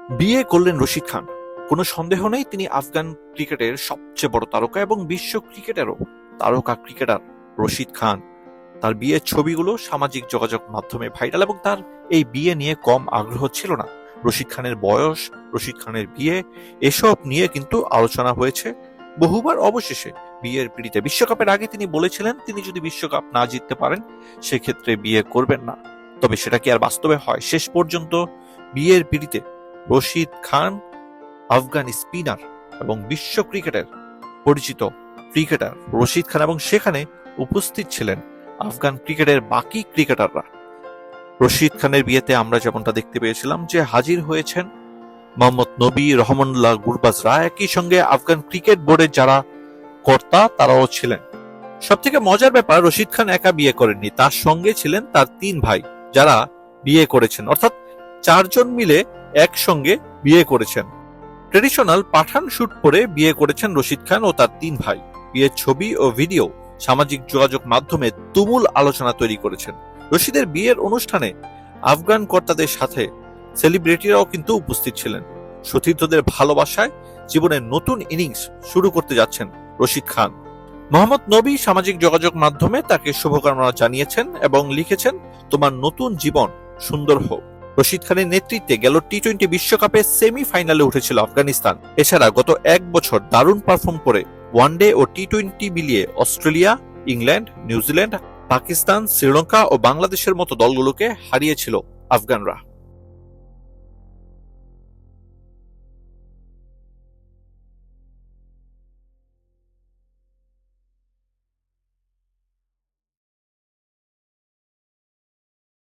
বিয়ে করলেন রশিদ খান। কোনো সন্দেহ নেই তিনি আফগান ক্রিকেটের সবচেয়ে বড় তারকা এবং বিশ্ব ক্রিকেটেরও তারকা ক্রিকেটার রশিদ খান। তার বিয়ের ছবিগুলো সামাজিক যোগাযোগ মাধ্যমে ভাইরাল এবং তার এই বিয়ে নিয়ে কম আগ্রহ ছিল না। রশিদ খানের বয়স, রশিদ খানের বিয়ে, এসব নিয়ে কিন্তু আলোচনা হয়েছে বহুবার। অবশেষে বিয়ের পিড়িতে বিশ্বকাপের আগে তিনি বলেছিলেন তিনি যদি বিশ্বকাপ না জিততে পারেন সেক্ষেত্রে বিয়ে করবেন না। তবে সেটা কি আর বাস্তবে হয়? শেষ পর্যন্ত বিয়ের পিড়িতে রশিদ খান, আফগান স্পিনার এবং বিশ্ব ক্রিকেটের পরিচিত ক্রিকেটার রশিদ খান, এবং সেখানে উপস্থিত ছিলেন আফগান ক্রিকেটের বাকি ক্রিকেটাররা। রশিদ খানের বিয়েতে আমরা যেমনটা দেখতে পেয়েছিলাম যে হাজির হয়েছেন মোহাম্মদ নবী, রহমানুল্লাহ গুরবাজরা, একই সঙ্গে আফগান ক্রিকেট বোর্ডের যারা কর্তা তারাও ছিলেন। সব থেকে মজার ব্যাপার, রশিদ খান একা বিয়ে করেননি, তার সঙ্গে ছিলেন তার 3 ভাই যারা বিয়ে করেছেন, অর্থাৎ 4 জন মিলে একসঙ্গে বিয়ে করেছেন। ট্রেডিশনাল পাঠান শুট পরে বিয়ে করেছেন রশিদ খান ও তার 3 ভাই। বিয়ের ছবি ও ভিডিও সামাজিক যোগাযোগ মাধ্যমে তুমুল আলোচনা তৈরি করেছেন। রশিদের বিয়ের অনুষ্ঠানে আফগান কর্তাদের সাথে সেলিব্রিটিরাও কিন্তু উপস্থিত ছিলেন। সতীর্থদের ভালোবাসায় জীবনের নতুন ইনিংস শুরু করতে যাচ্ছেন রশিদ খান। মোহাম্মদ নবী সামাজিক যোগাযোগ মাধ্যমে তাকে শুভকামনা জানিয়েছেন এবং লিখেছেন, তোমার নতুন জীবন সুন্দর হোক। রশিদ খানের নেতৃত্বে গেল টি-20 বিশ্বকাপে সেমিফাইনালে উঠেছিল আফগানিস্তান। এছাড়া গত 1 বছর দারুণ পারফর্ম করে ওয়ানডে ও টি-20 মিলিয়ে Australia, England, New Zealand, Pakistan, Sri Lanka ও বাংলাদেশের মতো দলগুলোকে হারিয়েছিল আফগানরা।